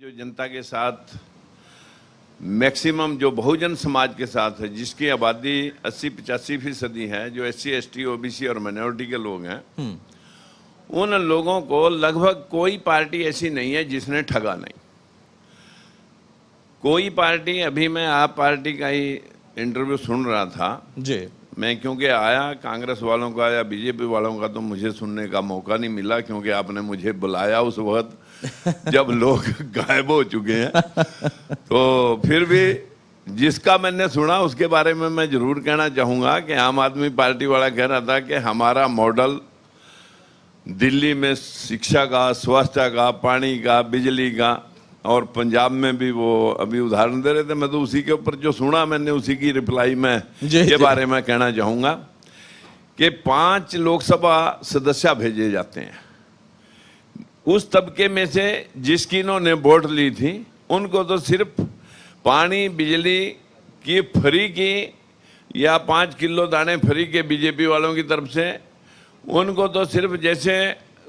जो जनता के साथ मैक्सिमम जो बहुजन समाज के साथ है, जिसकी आबादी 80-85% है, जो SC ST OBC और माइनॉरिटी के लोग हैं, उन लोगों को लगभग कोई पार्टी ऐसी नहीं है जिसने ठगा नहीं। कोई पार्टी, अभी मैं आप पार्टी का ही इंटरव्यू सुन रहा था जी, मैं, क्योंकि आया कांग्रेस वालों का या बीजेपी वालों का तो मुझे सुनने का मौका नहीं मिला, क्योंकि आपने मुझे बुलाया उस वक्त जब लोग गायब हो चुके हैं। तो फिर भी जिसका मैंने सुना उसके बारे में मैं जरूर कहना चाहूँगा कि आम आदमी पार्टी वाला कह रहा था कि हमारा मॉडल दिल्ली में शिक्षा का, स्वास्थ्य का, पानी का, बिजली का, और पंजाब में भी वो अभी उदाहरण दे रहे थे, मैं तो उसी के ऊपर जो सुना मैंने उसी की रिप्लाई में के बारे में कहना चाहूँगा कि 5 लोकसभा सदस्य भेजे जाते हैं। उस तबके में से जिसकी इन्होंने वोट ली थी उनको तो सिर्फ पानी बिजली की फ्री की या 5 किलो दाने फ्री के बीजेपी वालों की तरफ से, उनको तो सिर्फ जैसे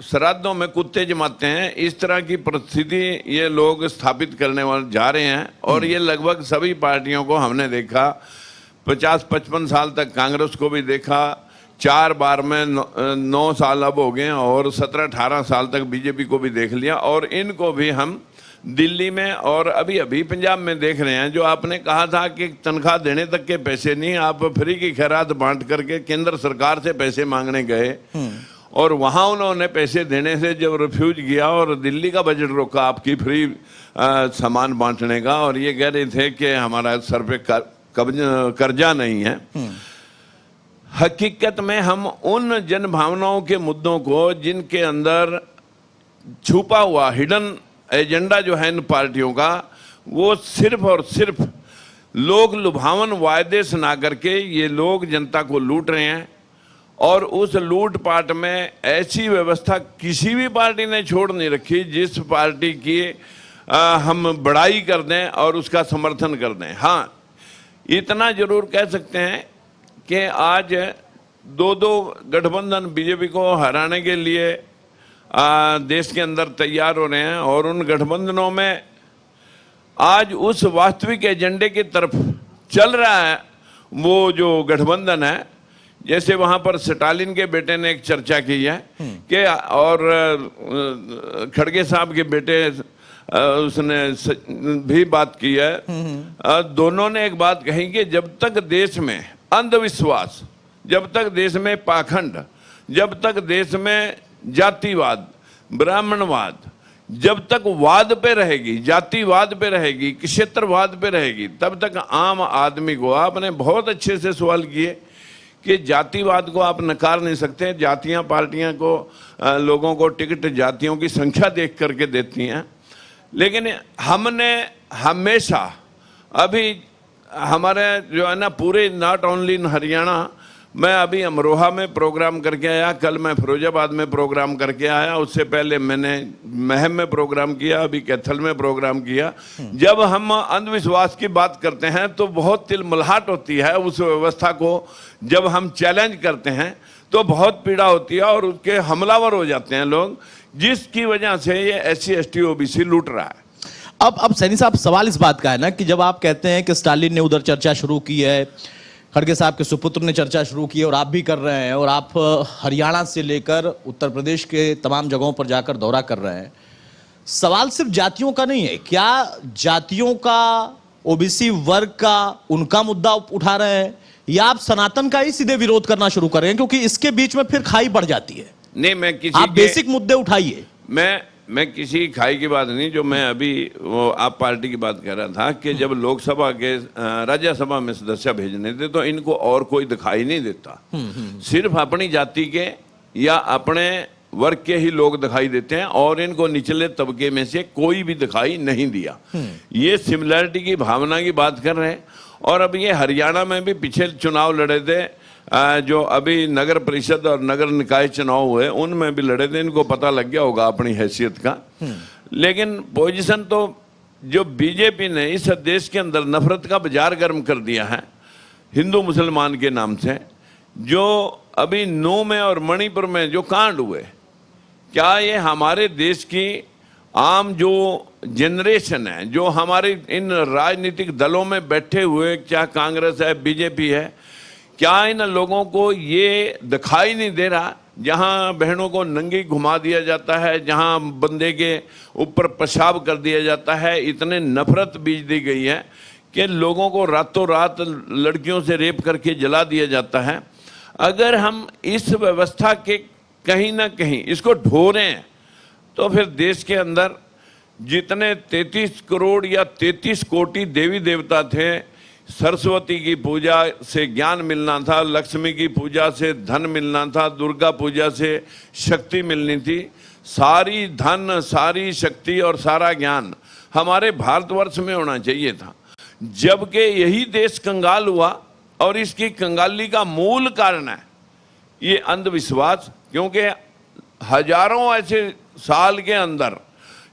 श्राद्धों में कुत्ते जमाते हैं इस तरह की परिस्थिति ये लोग स्थापित करने वाले जा रहे हैं। और ये लगभग सभी पार्टियों को हमने देखा, 50-55 साल तक कांग्रेस को भी देखा, 4 बार में 9 साल अब हो गए, और 17-18 साल तक बीजेपी को भी देख लिया, और इनको भी हम दिल्ली में और अभी अभी पंजाब में देख रहे हैं। जो आपने कहा था कि तनख्वाह देने तक के पैसे नहीं, आप फ्री की खैरात बांट करके केंद्र सरकार से पैसे मांगने गए, और वहाँ उन्होंने पैसे देने से जब रिफ्यूज किया और दिल्ली का बजट रोका आपकी फ्री सामान बांटने का, और ये कह रहे थे कि हमारा सर पे कर्जा नहीं है। हकीकत में हम उन जन भावनाओं के मुद्दों को, जिनके अंदर छुपा हुआ हिडन एजेंडा जो है इन पार्टियों का, वो सिर्फ और सिर्फ लोग लुभावन वायदे सुना करके ये लोग जनता को लूट रहे हैं। और उस लूटपाट में ऐसी व्यवस्था किसी भी पार्टी ने छोड़ नहीं रखी जिस पार्टी की हम बड़ाई कर दें और उसका समर्थन कर दें। हाँ, इतना जरूर कह सकते हैं कि आज 2 गठबंधन बीजेपी को हराने के लिए देश के अंदर तैयार हो रहे हैं, और उन गठबंधनों में आज उस वास्तविक एजेंडे की तरफ चल रहा है वो जो गठबंधन है। जैसे वहां पर स्टालिन के बेटे ने एक चर्चा की है कि, और खड़गे साहब के बेटे उसने भी बात की है, दोनों ने एक बात कही कि जब तक देश में अंधविश्वास, जब तक देश में पाखंड, जब तक देश में जातिवाद, ब्राह्मणवाद, जब तक वाद पे रहेगी, जातिवाद पे रहेगी, क्षेत्रवाद पे रहेगी, तब तक आम आदमी को, आपने बहुत अच्छे से सवाल किए कि जातिवाद को आप नकार नहीं सकते। जातियां पार्टियां को, लोगों को टिकट जातियों की संख्या देख करके देती हैं, लेकिन हमने हमेशा, अभी हमारे जो है ना पूरे, नॉट ओनली इन हरियाणा, मैं अभी अमरोहा में प्रोग्राम करके आया, कल मैं फिरोजाबाद में प्रोग्राम करके आया, उससे पहले मैंने महम में प्रोग्राम किया, अभी कैथल में प्रोग्राम किया। जब हम अंधविश्वास की बात करते हैं तो बहुत तिलमिलाहट होती है, उस व्यवस्था को जब हम चैलेंज करते हैं तो बहुत पीड़ा होती है, और उसके हमलावर हो जाते हैं लोग, जिसकी वजह से ये SC ST OBC लूट रहा है। अब सैनी साहब, सवाल इस बात का है ना कि जब आप कहते हैं कि स्टालिन ने उधर चर्चा शुरू की है, खड़गे साहब के सुपुत्र ने चर्चा शुरू की है, और आप भी कर रहे हैं, और आप हरियाणा से लेकर उत्तर प्रदेश के तमाम जगहों पर जाकर दौरा कर रहे हैं, सवाल सिर्फ जातियों का नहीं है। क्या जातियों का, OBC वर्ग का, उनका मुद्दा उठा रहे हैं, या आप सनातन का ही सीधे विरोध करना शुरू कर रहे हैं? क्योंकि इसके बीच में फिर खाई बढ़ जाती है। नहीं, मैं किसी आप बेसिक मुद्दे उठाइए। मैं किसी खाई की बात नहीं, जो मैं अभी वो आप पार्टी की बात कह रहा था कि जब लोकसभा के, राज्यसभा में सदस्य भेजने थे तो इनको और कोई दिखाई नहीं देता, सिर्फ अपनी जाति के या अपने वर्ग के ही लोग दिखाई देते हैं, और इनको निचले तबके में से कोई भी दिखाई नहीं दिया। ये सिमिलैरिटी की भावना की बात कर रहे हैं। और अब ये हरियाणा में भी पिछले चुनाव लड़े थे, जो अभी नगर परिषद और नगर निकाय चुनाव हुए उनमें भी लड़े थे, इनको पता लग गया होगा अपनी हैसियत का। लेकिन पोजीशन तो जो बीजेपी ने इस देश के अंदर नफरत का बाजार गर्म कर दिया है हिंदू मुसलमान के नाम से, जो अभी नू में और मणिपुर में जो कांड हुए, क्या ये हमारे देश की आम जो जनरेशन है, जो हमारे इन राजनीतिक दलों में बैठे हुए, चाहे कांग्रेस है, बीजेपी है, क्या इन लोगों को ये दिखाई नहीं दे रहा, जहां बहनों को नंगी घुमा दिया जाता है, जहां बंदे के ऊपर पेशाब कर दिया जाता है, इतने नफरत बीज दी गई है कि लोगों को रातों रात लड़कियों से रेप करके जला दिया जाता है। अगर हम इस व्यवस्था के कहीं ना कहीं इसको ढोरें तो फिर देश के अंदर जितने 33 करोड़ या 33 कोटि देवी देवता थे, सरस्वती की पूजा से ज्ञान मिलना था, लक्ष्मी की पूजा से धन मिलना था, दुर्गा पूजा से शक्ति मिलनी थी, सारी धन, सारी शक्ति और सारा ज्ञान हमारे भारतवर्ष में होना चाहिए था। जबकि यही देश कंगाल हुआ, और इसकी कंगाली का मूल कारण है ये अंधविश्वास, क्योंकि हजारों ऐसे साल के अंदर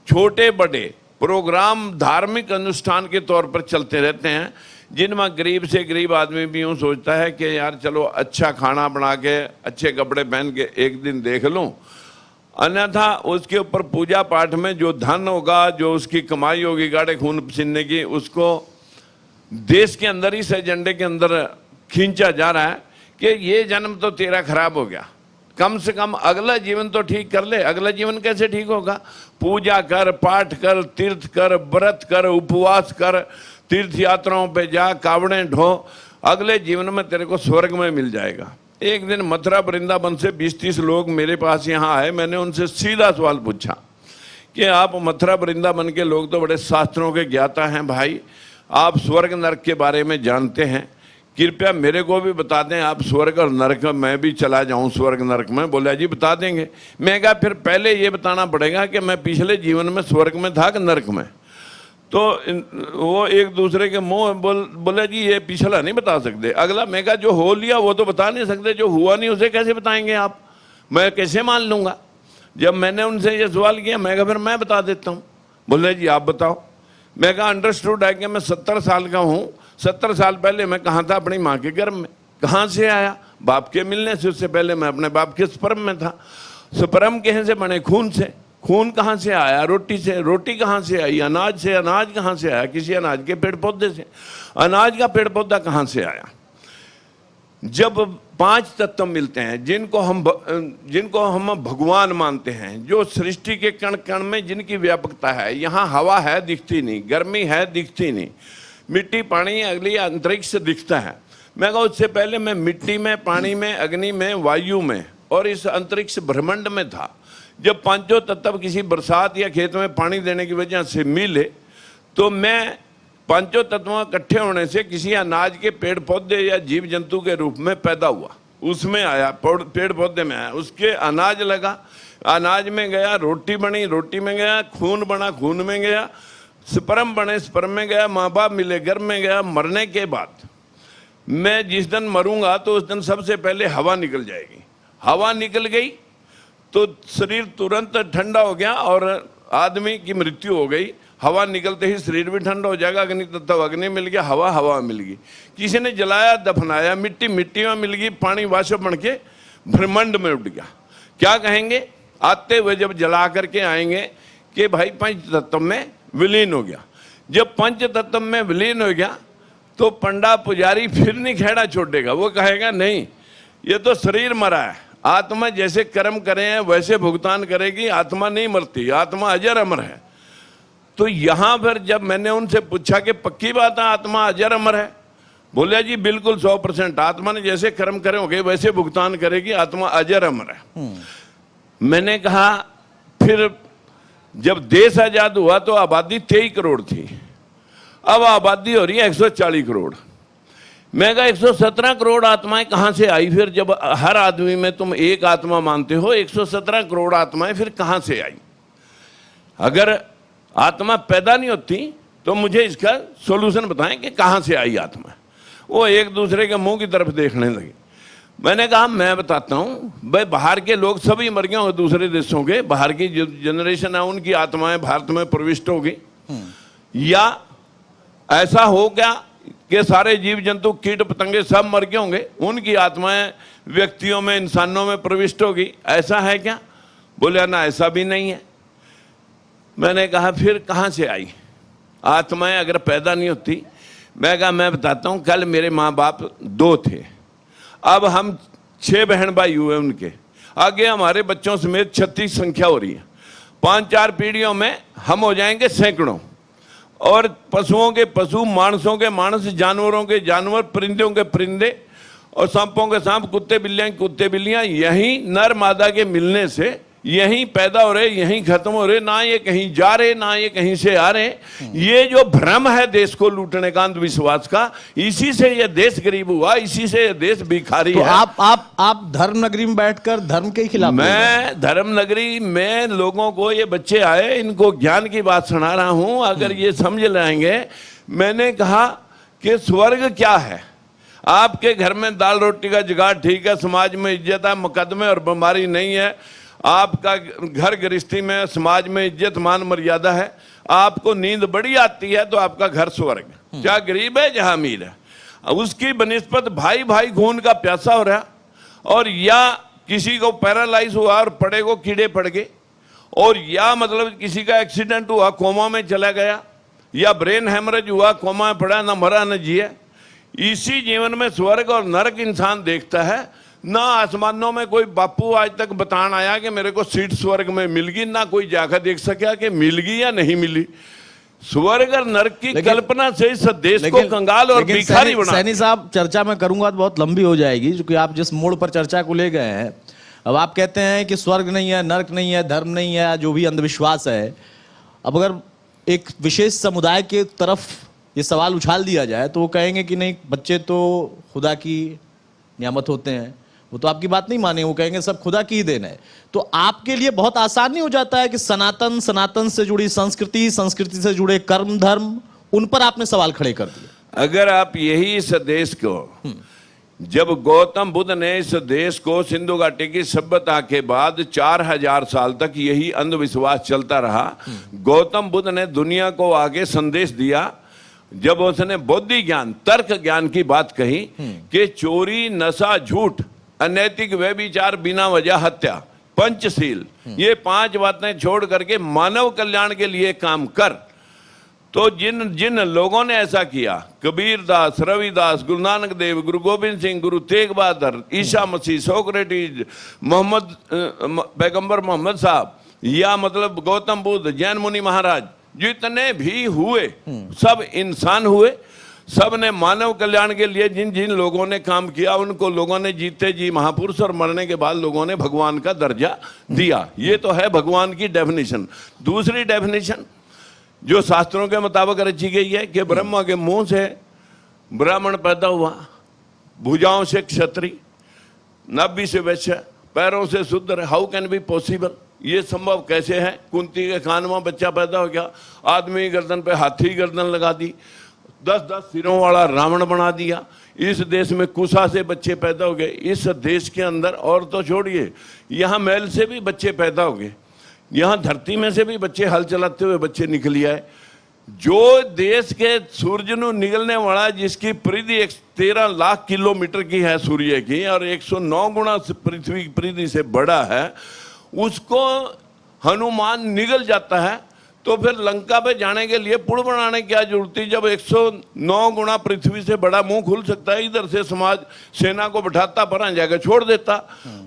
छोटे बड़े प्रोग्राम धार्मिक अनुष्ठान के तौर पर चलते रहते हैं, जिनमें गरीब से गरीब आदमी भी यूँ सोचता है कि यार चलो अच्छा खाना बना के अच्छे कपड़े पहन के एक दिन देख लूँ, अन्यथा उसके ऊपर पूजा पाठ में जो धन होगा, जो उसकी कमाई होगी गाढ़े खून पसीने की, उसको देश के अंदर इस एजेंडे के अंदर खींचा जा रहा है कि ये जन्म तो तेरा खराब हो गया, कम से कम अगला जीवन तो ठीक कर ले। अगला जीवन कैसे ठीक होगा? पूजा कर, पाठ कर, तीर्थ कर, व्रत कर, उपवास कर, तीर्थ यात्राओं पे जा, कावड़ें ढो, अगले जीवन में तेरे को स्वर्ग में मिल जाएगा। एक दिन मथुरा वृंदावन से 20-30 लोग मेरे पास यहाँ आए। मैंने उनसे सीधा सवाल पूछा कि आप मथुरा वृंदावन के लोग तो बड़े शास्त्रों के ज्ञाता हैं भाई, आप स्वर्ग नरक के बारे में जानते हैं, कृपया मेरे को भी बता दें, आप स्वर्ग और नरक, मैं भी चला जाऊं स्वर्ग नरक में। बोला जी बता देंगे। मैं कहा फिर पहले ये बताना पड़ेगा कि मैं पिछले जीवन में स्वर्ग में था कि नरक में। तो वो एक दूसरे के मुंह बोले जी ये पिछला नहीं बता सकते, अगला। मैं कहा जो हो लिया वो तो बता नहीं सकते, जो हुआ नहीं उसे कैसे बताएंगे आप? मैं कैसे मान लूँगा? जब मैंने उनसे ये सवाल किया, मैं कहा फिर मैं बता देता हूँ। बोले जी आप बताओ। मैं कहा अंडरस्टूड है कि मैं 70 साल का हूँ, 70 साल पहले मैं कहाँ था? अपनी माँ के गर्भ में। कहाँ से आया? बाप के मिलने से। उससे पहले मैं अपने बाप के स्पर्म में था। स्पर्म कहाँ से बने? खून से। खून कहाँ से आया? रोटी से। रोटी कहाँ से आई? अनाज से। अनाज कहाँ से आया? किसी अनाज के पेड़ पौधे से। अनाज का पेड़ पौधा कहाँ से आया? जब 5 तत्व मिलते हैं जिनको हम भगवान मानते हैं, जो सृष्टि के कण कण में जिनकी व्यापकता है, यहाँ हवा है दिखती नहीं, गर्मी है दिखती नहीं, मिट्टी पानी अगली अंतरिक्ष दिखता है। मैं कहूँ उससे पहले मैं मिट्टी में, पानी में, अग्नि में, वायु में और इस अंतरिक्ष ब्रह्मांड में था। जब पांचों तत्व किसी बरसात या खेत में पानी देने की वजह से मिले तो मैं पांचों तत्वों इकट्ठे होने से किसी अनाज के पेड़ पौधे या जीव जंतु के रूप में पैदा हुआ, उसमें आया, पेड़ पौधे में आया, उसके अनाज लगा, अनाज में गया, रोटी बनी, रोटी में गया, खून बना, खून में गया, स्पर्म बने, स्पर्म में गया, माँ बाप मिले, गर्भ में गया। मरने के बाद मैं जिस दिन मरूंगा तो उस दिन सबसे पहले हवा निकल जाएगी। हवा निकल गई तो शरीर तुरंत ठंडा हो गया और आदमी की मृत्यु हो गई। हवा निकलते ही शरीर भी ठंडा हो जाएगा। अग्नि तत्व अग्नि मिल गया, हवा हवा मिल गई, किसी ने जलाया दफनाया, मिट्टी मिट्टी में मिल गई, पानी वाष्प बन के ब्रह्मांड में उठ गया। क्या कहेंगे आते हुए जब जला करके आएंगे कि भाई पंच तत्व में विलीन हो गया। जब पंच तत्व में विलीन हो गया तो पंडा पुजारी फिर नहीं खेड़ा छोड़ेगा, वो कहेगा नहीं ये तो शरीर मरा है, आत्मा जैसे कर्म करे हैं वैसे भुगतान करेगी, आत्मा नहीं मरती, आत्मा अजर अमर है। तो यहां पर जब मैंने उनसे पूछा कि पक्की बात है आत्मा अजर अमर है? बोले जी बिल्कुल 100%, आत्मा ने जैसे कर्म करे होंगे वैसे भुगतान करेगी, आत्मा अजर अमर है। मैंने कहा फिर जब देश आजाद हुआ तो आबादी 23 करोड़ थी, अब आबादी हो रही है 140 करोड़। मैं कहा 117 करोड़ आत्माएं कहां से आई? फिर जब हर आदमी में तुम एक आत्मा मानते हो, 117 करोड़ आत्माएं फिर कहां से आई? अगर आत्मा पैदा नहीं होती तो मुझे इसका सॉल्यूशन बताएं कि कहां से आई आत्मा। वो एक दूसरे के मुंह की तरफ देखने लगे। मैंने कहा मैं बताता हूं भाई, बाहर के लोग सभी मर गए होंगे, दूसरे देशों के बाहर की जो जनरेशन है उनकी आत्माएं भारत में प्रविष्ट हो गई, या ऐसा हो गया कि सारे जीव जंतु कीट पतंगे सब मर गए होंगे, उनकी आत्माएं व्यक्तियों में, इंसानों में प्रविष्ट होगी, ऐसा है क्या? बोले ना ऐसा भी नहीं है। मैंने कहा फिर कहाँ से आई आत्माएं अगर पैदा नहीं होती? मैं कहा मैं बताता हूँ, कल मेरे माँ बाप 2 थे, अब हम 6 बहन भाई हुए उनके, आगे हमारे बच्चों समेत 36 संख्या हो रही है। 5-4 पीढ़ियों में हम हो जाएंगे सैकड़ों, और पशुओं के पशु, मानसों के मानस, जानवरों के जानवर, परिंदों के परिंदे और सांपों के सांप, कुत्ते बिल्लियां कुत्ते बिल्लियां, यही नर मादा के मिलने से यहीं पैदा हो रहे, यहीं खत्म हो रहे, ना ये कहीं जा रहे, ना ये कहीं से आ रहे। ये जो भ्रम है देश को लूटने का, अंधविश्वास का, इसी से ये देश गरीब हुआ, इसी से ये देश भिखारी तो है। आप धर्म नगरी में बैठकर धर्म के खिलाफ? मैं धर्म नगरी में लोगों को, ये बच्चे आए, इनको ज्ञान की बात सुना रहा हूं, अगर ये समझ लाएंगे। मैंने कहा कि स्वर्ग क्या है? आपके घर में दाल रोटी का जुगाड़ ठीक है, समाज में इज्जत है, मुकदमे और बीमारी नहीं है, आपका घर गृहस्थी में समाज में इज्जत मान मर्यादा है, आपको नींद बड़ी आती है, तो आपका घर स्वर्ग, चाहे गरीब है चाहे अमीर है। उसकी बनिस्बत भाई भाई खून का प्यासा हो रहा, और या किसी को पैरालाइज हुआ और पड़े को कीड़े पड़ गए, और या मतलब किसी का एक्सीडेंट हुआ कोमा में चला गया, या ब्रेन हेमरेज हुआ, कोमा में पड़ा, ना मरा न जिया। इसी जीवन में स्वर्ग और नरक इंसान देखता है। ना आसमानों में कोई बापू आज तक बतान आया कि मेरे को सीट स्वर्ग में मिल गई, ना कोई जाकर देख सका कि मिल गई या नहीं मिली। स्वर्ग और नरक की कल्पना से इस देश को कंगाल और भिखारी बना। सैनी साहब, चर्चा मैं करूंगा तो बहुत लंबी हो जाएगी, क्योंकि आप जिस मोड़ पर चर्चा को ले गए हैं, अब आप कहते हैं कि स्वर्ग नहीं है, नरक नहीं है, धर्म नहीं है, जो भी अंधविश्वास है। अब अगर एक विशेष समुदाय के तरफ ये सवाल उछाल दिया जाए तो वो कहेंगे कि नहीं, बच्चे तो खुदा की नियामत होते हैं, वो तो आपकी बात नहीं माने, वो कहेंगे सब खुदा की ही देन है। तो आपके लिए बहुत आसान नहीं हो जाता है कि सनातन से जुड़ी संस्कृति से जुड़े कर्म धर्म, उन पर आपने सवाल खड़े कर दिए? अगर आप यही इस देश को, जब गौतम बुद्ध ने इस देश को सिंधु घाटी की सभ्यता के बाद 4000 साल तक यही अंधविश्वास चलता रहा। गौतम बुद्ध ने दुनिया को आगे संदेश दिया, जब उसने बौद्धिक ज्ञान, तर्क ज्ञान की बात कही कि चोरी, नशा, झूठ, अनैतिक व्यभिचार, बिना वजह हत्या, पंचशील, ये 5 बातें छोड़ करके मानव कल्याण के लिए काम कर। तो जिन जिन लोगों ने ऐसा किया, कबीर दास, रविदास, गुरु नानक देव, गुरु गोविंद सिंह, गुरु तेग बहादुर, ईसा मसीह, सोक्रेटिस, मोहम्मद पैगंबर मोहम्मद साहब, या मतलब गौतम बुद्ध, जैन मुनि महाराज, जितने भी हुए सब इंसान हुए, सब ने मानव कल्याण के लिए जिन जिन लोगों ने काम किया, उनको लोगों ने जीते जी महापुरुष, और मरने के बाद लोगों ने भगवान का दर्जा दिया। ये तो है भगवान की डेफिनेशन। दूसरी डेफिनेशन जो शास्त्रों के मुताबिक रची गई है कि ब्रह्मा के मुंह से ब्राह्मण पैदा हुआ, भुजाओं से क्षत्रिय, नाभि से वैश्य, पैरों से शूद्र। How can be possible? ये संभव कैसे है? कुंती के कान में बच्चा पैदा हो गया, आदमी गर्दन पे हाथी गर्दन लगा दी, 10-10 सिरों वाला रावण बना दिया। इस देश में कुशा से बच्चे पैदा हो गए। इस देश के अंदर, और तो छोड़िए, यहाँ मैल से भी बच्चे पैदा हो गए, यहाँ धरती में से भी बच्चे हल चलाते हुए बच्चे निकल आए। जो देश के सूरज नु निकलने वाला, जिसकी परिधि 13 लाख किलोमीटर की है सूर्य की, और 109 गुना पृथ्वी की परिधि से बड़ा है, उसको हनुमान निगल जाता है, तो फिर लंका पे जाने के लिए पुल बनाने की क्या जरूरत थी? जब 109 गुना पृथ्वी से बड़ा मुंह खुल सकता है, इधर से समाज सेना को बिठाता, पर जाकर छोड़ देता,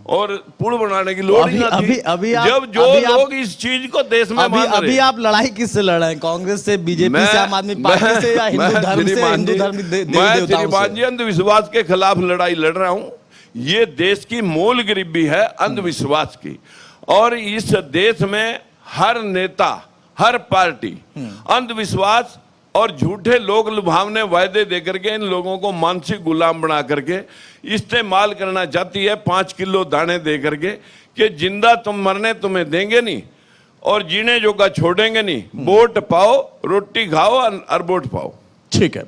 और पुल बनाने की लोड़ ही ना थी। जब जो लोग इस चीज को देश में मान रहे। अभी आप लड़ाई किससे लड़ रहे हैं? कांग्रेस से, बीजेपी से, आम आदमी पार्टी से, या हिंदू धर्म से? हिंदू धर्म मैं श्रीमान जी अंधविश्वास के खिलाफ लड़ाई लड़ रहा हूँ। ये देश की मूल गरीबी है अंधविश्वास की, और इस देश में हर नेता, हर पार्टी अंधविश्वास और झूठे लोग लुभावने वायदे देकर के इन लोगों को मानसिक गुलाम बना करके इस्तेमाल करना चाहती है। 5 किलो दाने दे करके कि जिंदा तुम मरने तुम्हें देंगे नहीं, और जीने जोगा छोड़ेंगे नहीं। वोट पाओ, रोटी खाओ और वोट पाओ। ठीक है,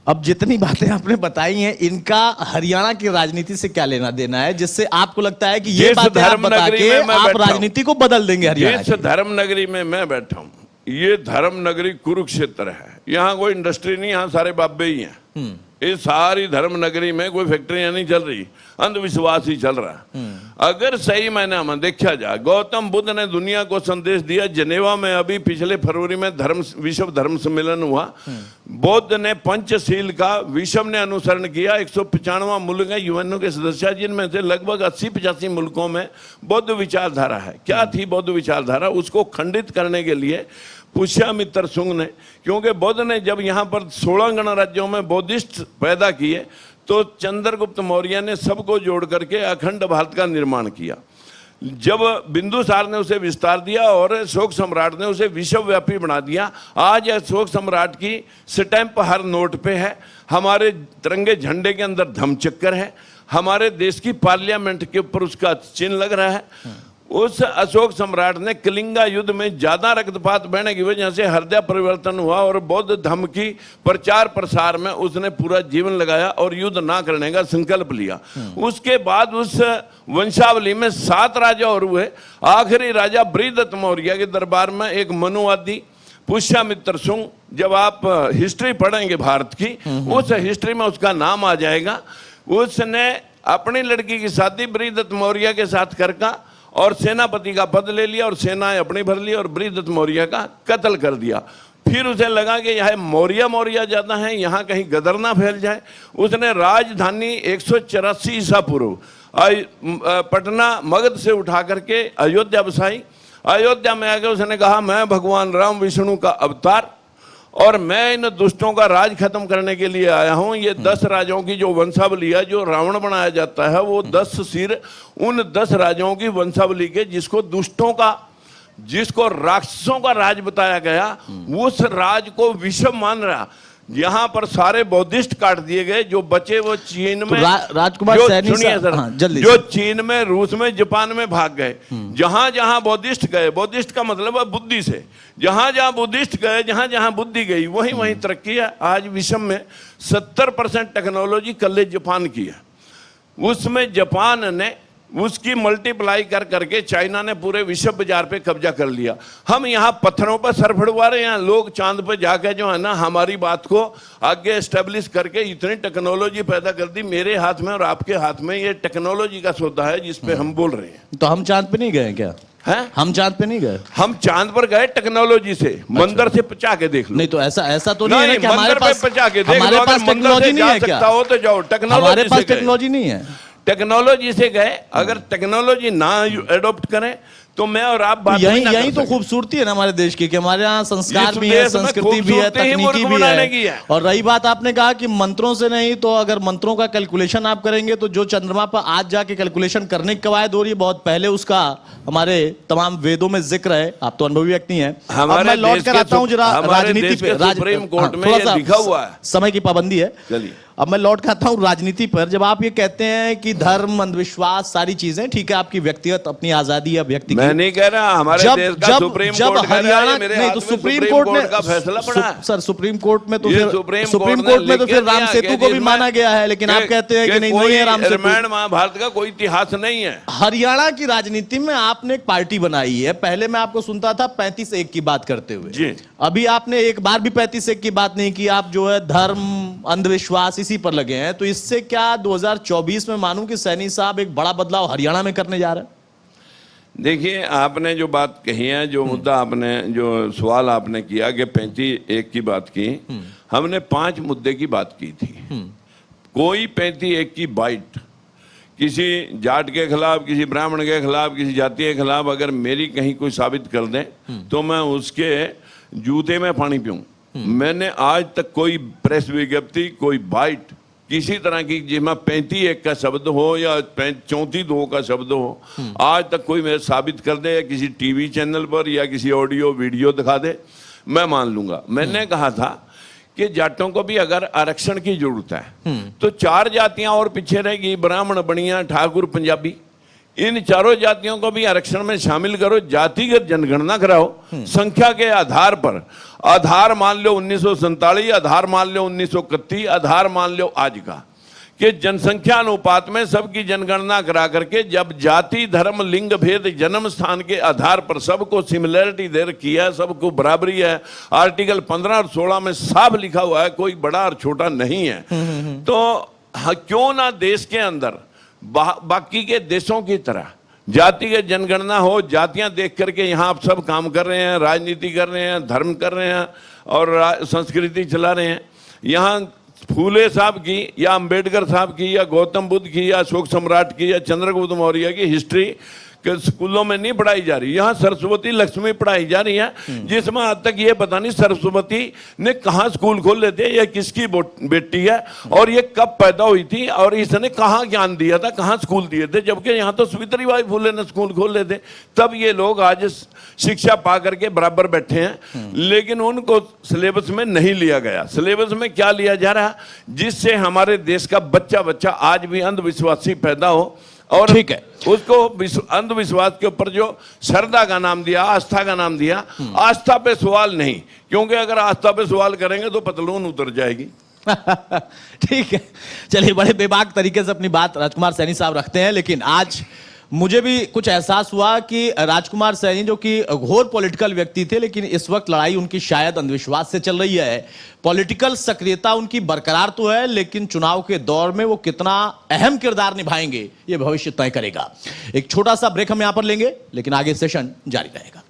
अब जितनी बातें आपने बताई हैं, इनका हरियाणा की राजनीति से क्या लेना देना है, जिससे आपको लगता है कि ये बातें आप बता के आप राजनीति को बदल देंगे हरियाणा की? इस धर्म नगरी में मैं बैठा हूँ, ये धर्म नगरी कुरुक्षेत्र है। यहाँ कोई इंडस्ट्री नहीं, यहाँ सारे बाबे ही हैं। इस सारी धर्म नगरी में कोई फैक्ट्रियां नहीं चल रही, अंधविश्वास ही चल रहा है। अगर सही मायने में देखा जाए, गौतम बुद्ध ने दुनिया को संदेश दिया। जनेवा में अभी पिछले फरवरी में विश्व धर्म सम्मेलन हुआ। बुद्ध ने पंचशील का विश्व ने अनुसरण किया। 195 मुल्क है यूएनओ के सदस्य, जिनमें से लगभग 80-85 मुल्कों में बौद्ध विचारधारा है। क्या थी बौद्ध विचारधारा? उसको खंडित करने के लिए पुष्यमित्र शुंग ने, क्योंकि बुद्ध ने जब यहाँ पर 16 गणराज्यों में बौद्धिस्ट पैदा किए तो चंद्रगुप्त मौर्य ने सबको जोड़ करके अखंड भारत का निर्माण किया। जब बिंदुसार ने उसे विस्तार दिया और अशोक सम्राट ने उसे विश्वव्यापी बना दिया। आज अशोक सम्राट की स्टैंप हर नोट पे है, हमारे तिरंगे झंडे के अंदर धम्मचक्र है, हमारे देश की पार्लियामेंट के ऊपर उसका चिन्ह लग रहा है। उस अशोक सम्राट ने कलिंगा युद्ध में ज्यादा रक्तपात बहने की वजह से हृदय परिवर्तन हुआ और बौद्ध धर्म की प्रचार प्रसार में उसने पूरा जीवन लगाया और युद्ध ना करने का संकल्प लिया। उसके बाद उस वंशावली में 7 राजा और हुए। आखिरी राजा बृहदत्त मौर्य के दरबार में एक मनुवादी पुष्यमित्र शुंग, जब आप हिस्ट्री पढ़ेंगे भारत की, उस हिस्ट्री में उसका नाम आ जाएगा। उसने अपनी लड़की की शादी बृहदत्त मौर्य के साथ करके और सेनापति का पद ले लिया और सेनाएं अपनी भर ली और बृहदत्त मौर्य का कत्ल कर दिया। फिर उसे लगा कि यह मौर्य ज्यादा है, यहाँ कहीं गदर ना फैल जाए। उसने राजधानी 184 ईसा पूर्व पटना मगध से उठा करके अयोध्या बसाई। अयोध्या में आके उसने कहा, मैं भगवान राम विष्णु का अवतार और मैं इन दुष्टों का राज खत्म करने के लिए आया हूं। ये 10 राजाओं की जो वंशावली है, जो रावण बनाया जाता है, वो 10 सिर उन 10 राजाओं की वंशावली के, जिसको दुष्टों का, जिसको राक्षसों का राज बताया गया, उस राज को विश्व मान रहा। यहाँ पर सारे बौद्धिस्ट काट दिए गए। जो बचे वो चीन में, राजकुमार सैनी सर, हाँ, जो चीन में, रूस में, जापान में भाग गए। जहां जहां बौद्धिस्ट गए, बौद्धिस्ट का मतलब है बुद्धि से, जहां जहां बुद्धिस्ट गए, जहां जहां बुद्धि गई, वहीं वहीं तरक्की है। आज विश्व में 70% टेक्नोलॉजी कल जापान की है। उसमें जापान ने उसकी मल्टीप्लाई कर करके चाइना ने पूरे विश्व बाजार पे कब्जा कर लिया। हम यहाँ पत्थरों पर सर फड़वा रहे हैं। लोग चांद पे जाके जो है ना, हमारी बात को आगे एस्टेब्लिश करके इतनी टेक्नोलॉजी पैदा कर दी। मेरे हाथ में और आपके हाथ में ये टेक्नोलॉजी का सौदा है जिसपे हम बोल रहे हैं। तो हम चांद पे नहीं गए क्या? हैं? हम चांद पे नहीं गए। हम चांद पर गए टेक्नोलॉजी से। मंदिर से पचा के देख लो। नहीं तो ऐसा तो नहीं है ना कि हमारे पास पचा के देख लो। हमारे पास टेक्नोलॉजी नहीं है क्या? हो तो जाओ। हमारे पास टेक्नोलॉजी नहीं है। टेक्नोलॉजी से गए। अगर टेक्नोलॉजी ना एडॉप्ट करें तो मैं और आप बात यही तो खूबसूरती है ना हमारे देश की, कि हमारे यहाँ संस्कार भी है, संस्कृति भी है, तकनीकी भी है। और रही बात, आपने कहा कि मंत्रों से नहीं, तो अगर मंत्रों का कैलकुलेशन आप करेंगे तो जो चंद्रमा पर आज जाके कैलकुलेशन करने की कवायद हो रही है, बहुत पहले उसका हमारे तमाम वेदों में जिक्र है। आप तो अनुभवी व्यक्ति हैं। मैं लौट कर आता हूँ जरा राजनीति पे। सुप्रीम कोर्ट में लिखा हुआ है, समय की पाबंदी है। अब मैं लौट के आता हूँ राजनीति पर। जब आप ये कहते हैं कि धर्म, अंधविश्वास, सारी चीजें ठीक है, आपकी व्यक्तिगत अपनी आजादी है व्यक्ति की। मैं नहीं कह रहा, हमारे देश का सुप्रीम कोर्ट हरियाणा नहीं, तो सुप्रीम कोर्ट ने का फैसला पड़ा है। सर सुप्रीम कोर्ट में तो सुप्रीम कोर्ट में तो फिर राम सेतु को भी माना गया है, लेकिन आप कहते हैं कि नहीं है राम सेतु। रामायण महाभारत का कोई इतिहास नहीं है। हरियाणा की राजनीति में आपने एक पार्टी बनाई है। पहले मैं आपको सुनता था 35-1 की बात करते हुए जी। अभी आपने एक बार भी 35-1 की बात नहीं की। आप जो है धर्म, अंधविश्वास इसी पर लगे हैं। तो इससे क्या 2024 में मानूं कि सैनी साहब एक बड़ा बदलाव हरियाणा में करने जा रहे हैं? देखिए, आपने जो बात कही है, जो मुद्दा आपने, जो सवाल आपने किया कि 35-1 की बात की, हमने 5 मुद्दे की बात की थी। कोई 35-1 की बाइट किसी जाट के खिलाफ, किसी ब्राह्मण के खिलाफ, किसी जाति के खिलाफ अगर मेरी कहीं कोई साबित कर दें तो मैं उसके जूते में पानी पीऊं। मैंने आज तक कोई प्रेस विज्ञप्ति, कोई बाइट किसी तरह की जिसमें 35-1 का शब्द हो या 34-2 का शब्द हो, आज तक कोई मेरे साबित कर दे, या किसी टीवी चैनल पर या किसी ऑडियो वीडियो दिखा दे, मैं मान लूंगा। मैंने कहा था कि जाटों को भी अगर आरक्षण की जरूरत है तो 4 जातियां और पीछे रहेगी, ब्राह्मण, बनिया, ठाकुर, पंजाबी। इन चारों जातियों को भी आरक्षण में शामिल करो, जातिगत जनगणना कराओ, संख्या के आधार पर। आधार मान लो 1947, आधार मान लो 1931, आधार मान लो आज का, कि जनसंख्या अनुपात में सबकी जनगणना करा करके जब जाति, धर्म, लिंग भेद, जन्म स्थान के आधार पर सबको सिमिलरिटी दे रखी है, सबको बराबरी है। आर्टिकल 15 और 16 में साफ लिखा हुआ है, कोई बड़ा और छोटा नहीं है। तो क्यों ना देश के अंदर बाकी के देशों की तरह जातिगत जनगणना हो, जातियां देख करके यहाँ आप सब काम कर रहे हैं, राजनीति कर रहे हैं, धर्म कर रहे हैं और संस्कृति चला रहे हैं। यहाँ फूले साहब की या अंबेडकर साहब की या गौतम बुद्ध की या अशोक सम्राट की या चंद्रगुप्त मौर्य की हिस्ट्री के स्कूलों में नहीं पढ़ाई जा रही, यहाँ सरस्वती लक्ष्मी पढ़ाई जा रही है, जिसमें आज तक ये पता नहीं सरस्वती ने कहाँ स्कूल खोले थे, ये किसकी बेटी है और ये कब पैदा हुई थी और इसने कहाँ ज्ञान दिया था, कहाँ स्कूल दिए थे, जबकि यहाँ तो सावित्रीबाई फुले ने स्कूल खोले थे। तब ये लोग आज शिक्षा पा करके बराबर बैठे हैं, लेकिन उनको सिलेबस में नहीं लिया गया। सिलेबस में क्या लिया जा रहा, जिससे हमारे देश का बच्चा बच्चा आज भी अंधविश्वासी पैदा हो और ठीक है, उसको अंधविश्वास के ऊपर जो श्रद्धा का नाम दिया, आस्था का नाम दिया, आस्था पे सवाल नहीं, क्योंकि अगर आस्था पे सवाल करेंगे तो पतलून उतर जाएगी। ठीक है, चलिए, बड़े बेबाक तरीके से अपनी बात राजकुमार सैनी साहब रखते हैं, लेकिन आज मुझे भी कुछ एहसास हुआ कि राजकुमार सैनी जो कि घोर पॉलिटिकल व्यक्ति थे, लेकिन इस वक्त लड़ाई उनकी शायद अंधविश्वास से चल रही है। पॉलिटिकल सक्रियता उनकी बरकरार तो है, लेकिन चुनाव के दौर में वो कितना अहम किरदार निभाएंगे ये भविष्य तय करेगा। एक छोटा सा ब्रेक हम यहां पर लेंगे, लेकिन आगे सेशन जारी रहेगा।